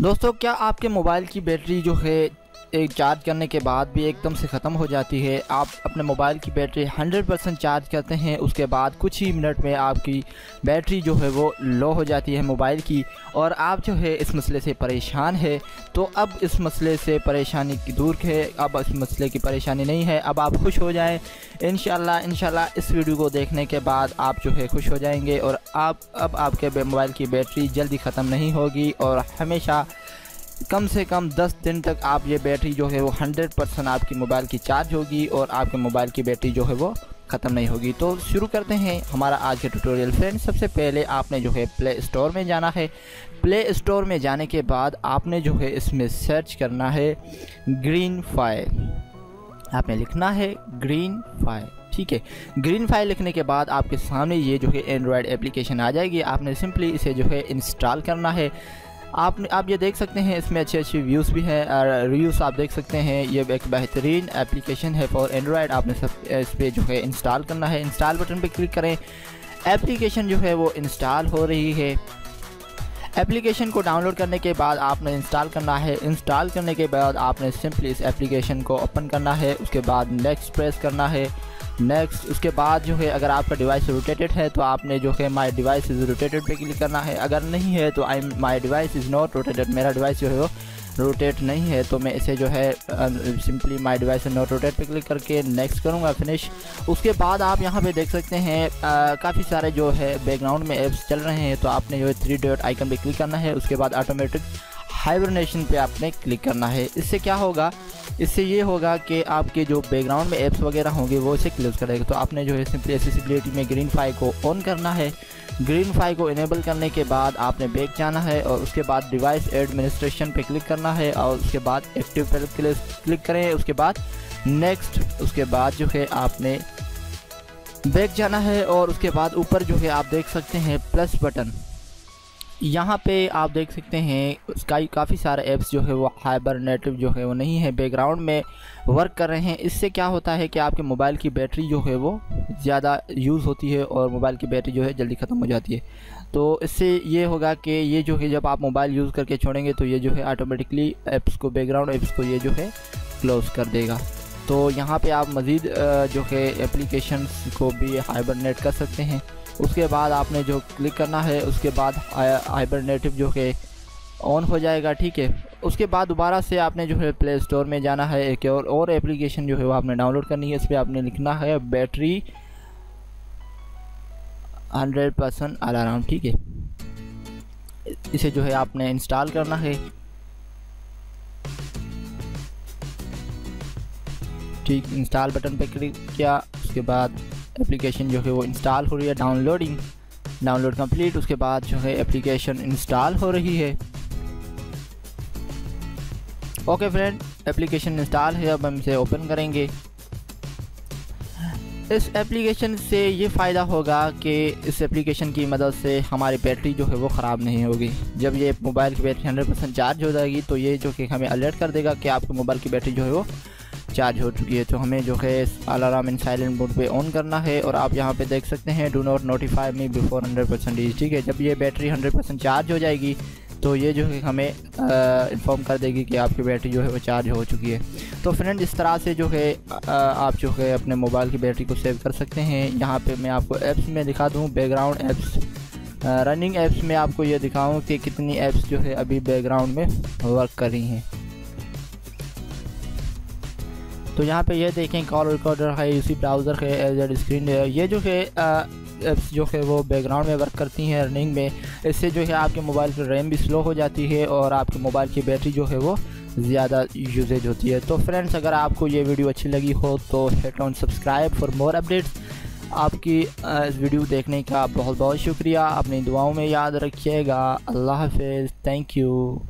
दोस्तों, क्या आपके मोबाइल की बैटरी जो है एक चार्ज करने के बाद भी एकदम से ख़त्म हो जाती है? आप अपने मोबाइल की बैटरी 100% चार्ज करते हैं, उसके बाद कुछ ही मिनट में आपकी बैटरी जो है वो लो हो जाती है मोबाइल की, और आप जो है इस मसले से परेशान है। तो अब इस मसले से परेशानी की दूर है, अब इस मसले की परेशानी नहीं है, अब आप खुश हो जाएं इंशाल्लाह। इस वीडियो को देखने के बाद आप जो है खुश हो जाएंगे और अब आपके मोबाइल की बैटरी जल्दी ख़त्म नहीं होगी और हमेशा कम से कम 10 दिन तक आप ये बैटरी जो है वो 100% आपकी मोबाइल की चार्ज होगी और आपके मोबाइल की बैटरी जो है वो ख़त्म नहीं होगी। तो शुरू करते हैं हमारा आज का ट्यूटोरियल। फ्रेंड्स, सबसे पहले आपने जो है प्ले स्टोर में जाना है। प्ले स्टोर में जाने के बाद आपने जो है इसमें सर्च करना है ग्रीनफाई। आपने लिखना है ग्रीनफाई, ठीक है। ग्रीनफाई लिखने के बाद आपके सामने ये जो है एंड्रॉयड एप्लीकेशन आ जाएगी। आपने सिंपली इसे जो है इंस्टॉल करना है। आप ये देख सकते हैं इसमें अच्छे व्यूज़ भी हैं और रिव्यूज़ आप देख सकते हैं। ये एक बेहतरीन एप्लीकेशन है फॉर एंड्रॉयड। आपने सब इस पर जो है इंस्टॉल करना है। इंस्टॉल बटन पे क्लिक करें। एप्लीकेशन जो है वो इंस्टॉल हो रही है। एप्लीकेशन को डाउनलोड करने के बाद आपने इंस्टॉल करना है। इंस्टॉल करने के बाद आपने सिंपली इस एप्लीकेशन को ओपन करना है। उसके बाद नेक्स्ट प्रेस करना है। नेक्स्ट उसके बाद जो है अगर आपका डिवाइस रोटेटेड है तो आपने जो है माय डिवाइस इज़ रोटेटेड पे क्लिक करना है। अगर नहीं है तो my device is not rotated, मेरा डिवाइस जो है वो रोटेट नहीं है, तो मैं इसे जो है simply my device not rotate पे क्लिक करके नेक्स्ट करूँगा, फिनिश। उसके बाद आप यहाँ पे देख सकते हैं काफ़ी सारे जो है बैकग्राउंड में ऐप्स चल रहे हैं, तो आपने जो है 3 डॉट आइकन पे क्लिक करना है। उसके बाद ऑटोमेटिक हाइबरनेशन पे आपने क्लिक करना है। इससे क्या होगा, इससे ये होगा कि आपके जो बैकग्राउंड में ऐप्स वगैरह होंगे वो इसे क्लोज करेगा। तो आपने जो है सिंपली एक्सेसिबिलिटी में ग्रीनफाई को ऑन करना है। ग्रीनफाई को इनेबल करने के बाद आपने बैक जाना है और उसके बाद डिवाइस एडमिनिस्ट्रेशन पे क्लिक करना है और उसके बाद एक्टिव पर क्लिक करें। उसके बाद नेक्स्ट, उसके बाद जो है आपने बैक जाना है और उसके बाद ऊपर जो है आप देख सकते हैं प्लस बटन। यहाँ पे आप देख सकते हैं उसका काफ़ी सारे ऐप्स जो है वो हाइबरनेटिव जो है वो नहीं है, बैकग्राउंड में वर्क कर रहे हैं। इससे क्या होता है कि आपके मोबाइल की बैटरी जो है वो ज़्यादा यूज़ होती है और मोबाइल की बैटरी जो है जल्दी ख़त्म हो जाती है। तो इससे ये होगा कि ये जो है जब आप मोबाइल यूज़ करके छोड़ेंगे तो ये जो है ऑटोमेटिकली ऐप्स को, बैकग्राउंड ऐप्स को ये जो है क्लोज़ कर देगा। तो यहाँ पर आप मज़ीद जो है एप्लीकेशंस को भी हाइबरनेट कर सकते हैं। उसके बाद आपने जो क्लिक करना है, उसके बाद हाइबरनेटिव जो है ऑन हो जाएगा, ठीक है। उसके बाद दोबारा से आपने जो है प्ले स्टोर में जाना है। एक और एप्लीकेशन जो है वो आपने डाउनलोड करनी है। इस पर आपने लिखना है बैटरी 100% अलार्म, ठीक है। इसे जो है आपने इंस्टॉल करना है, ठीक। इंस्टॉल बटन पे क्लिक किया, उसके बाद एप्लीकेशन जो है वो इंस्टॉल हो रही है। Download complete. उसके बाद जो है एप्लीकेशन इंस्टॉल हो रही है। ओके फ्रेंड, एप्लीकेशन इंस्टॉल है। अब हम इसे ओपन करेंगे। इस एप्लीकेशन से ये फ़ायदा होगा कि इस एप्लीकेशन की मदद से हमारी बैटरी जो है वो ख़राब नहीं होगी। जब ये मोबाइल की बैटरी 100% चार्ज हो जाएगी तो ये जो कि हमें अलर्ट कर देगा कि आपके मोबाइल की बैटरी जो है वो चार्ज हो चुकी है। तो हमें जो है अलार्म इन साइलेंट मोड पे ऑन करना है और आप यहाँ पे देख सकते हैं do not notify me before 100% use, ठीक है। जब ये बैटरी 100% चार्ज हो जाएगी तो ये जो है हमें इन्फॉर्म कर देगी कि आपकी बैटरी जो है वो चार्ज हो चुकी है। तो फ्रेंड, इस तरह से जो है आप जो है अपने मोबाइल की बैटरी को सेव कर सकते हैं। यहाँ पे मैं आपको ऐप्स में दिखा दूँ, बैकग्राउंड ऐप्स, रनिंग ऐप्स में आपको ये दिखाऊँ कि कितनी ऐप्स जो है अभी बैकग्राउंड में वर्क कर रही हैं। तो यहाँ पे ये देखें कॉल रिकॉर्डर है, यूसी ब्राउज़र है, एलईडी स्क्रीन है। ये जो है ऐप्स जो है वो बैकग्राउंड में वर्क करती हैं रनिंग में। इससे जो है आपके मोबाइल की रैम भी स्लो हो जाती है और आपके मोबाइल की बैटरी जो है वो ज़्यादा यूजेज होती है। तो फ्रेंड्स, अगर आपको ये वीडियो अच्छी लगी हो तो hit on subscribe for more updates. आपकी इस वीडियो देखने का बहुत बहुत शुक्रिया। अपनी दुआओं में याद रखिएगा। अल्लाह हाफ़िज़, थैंक यू।